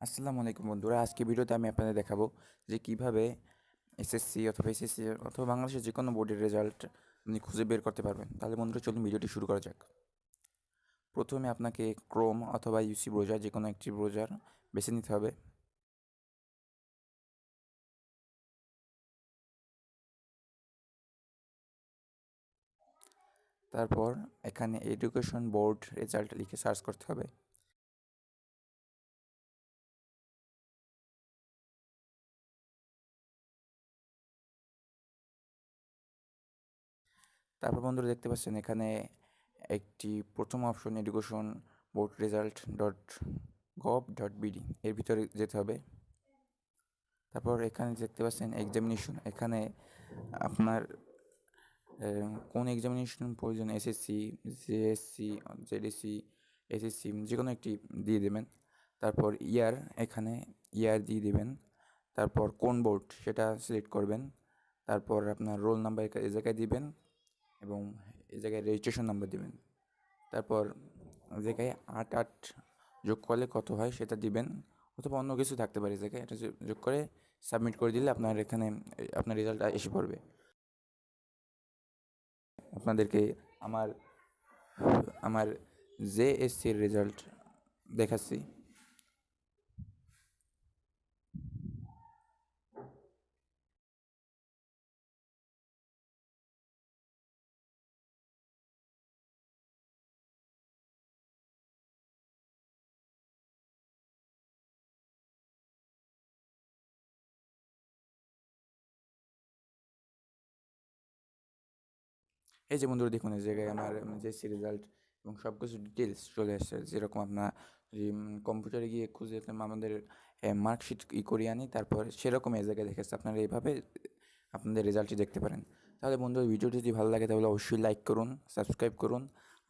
আসসালামু আলাইকুম বন্ধুরা, আজকে ভিডিওতে আমি আপনাদের দেখাবো যে কিভাবে এসএসসি অথবা এসএসসি অথবা বাংলাদেশের যে কোনো বোর্ডের রেজাল্ট আপনি খুঁজে বের করতে পারবেন। তাহলে বন্ধুরা চলুন ভিডিওটি শুরু করা যাক। প্রথমে আপনাকে ক্রোম অথবা ইউসি ব্রাউজার যে কোনো একটি ব্রাউজার বেছে নিতে হবে। তারপর এখানে এডুকেশন বোর্ড রেজাল্ট লিখে সার্চ করতে হবে। তারপর বন্ধুরা দেখতে পাচ্ছেন এখানে একটি প্রথম option education board result .gov.bd এর ভিতরে যেতে হবে। তারপর এখানে দেখতে পাচ্ছেন এক্সামিনেশন, এখানে আপনার কোন এক্সামিনেশন প্রয়োজন, এসএসসি, জেএসসি, জেডিসি, এসএসসি যে কোনো একটি দিয়ে দেবেন। তারপর এখানে ইয়ার দিয়ে দেবেন। তারপর কোন বোর্ড সেটা সিলেক্ট করবেন। তারপর আপনার রোল নাম্বার এই জায়গায় দিবেন এবং এই জায়গায় রেজিস্ট্রেশন নাম্বার দিবেন। তারপর এই জায়গায় 8 যোগ করলে কত হয় সেটা দিবেন, অথবা অন্য কিছু থাকতে পারে এই জায়গায়। এটা যোগ করে সাবমিট করে দিলে আপনার এখানে আপনার রেজাল্ট এসে পড়বে। আপনাদেরকে আমার আমার জেএসসির রেজাল্ট দেখাচ্ছি। এই যে বন্ধুরা দেখুন, এই জায়গায় আমার জেএসসি রেজাল্ট এবং সব কিছু ডিটেলস চলে আসছে। যেরকম আপনার কম্পিউটারে গিয়ে খুঁজে আমাদের মার্কশিট করিয়ে আনি, তারপর সেরকম এই জায়গায় দেখাচ্ছে। আপনারা এইভাবে আপনাদের রেজাল্টটি দেখতে পারেন। তাহলে বন্ধু, ভিডিওটি যদি ভালো লাগে তাহলে অবশ্যই লাইক করুন, সাবস্ক্রাইব করুন,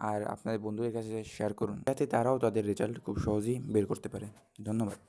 আর আপনাদের বন্ধুদের কাছে শেয়ার করুন, যাতে তারাও তাদের রেজাল্ট খুব সহজেই বের করতে পারে। ধন্যবাদ।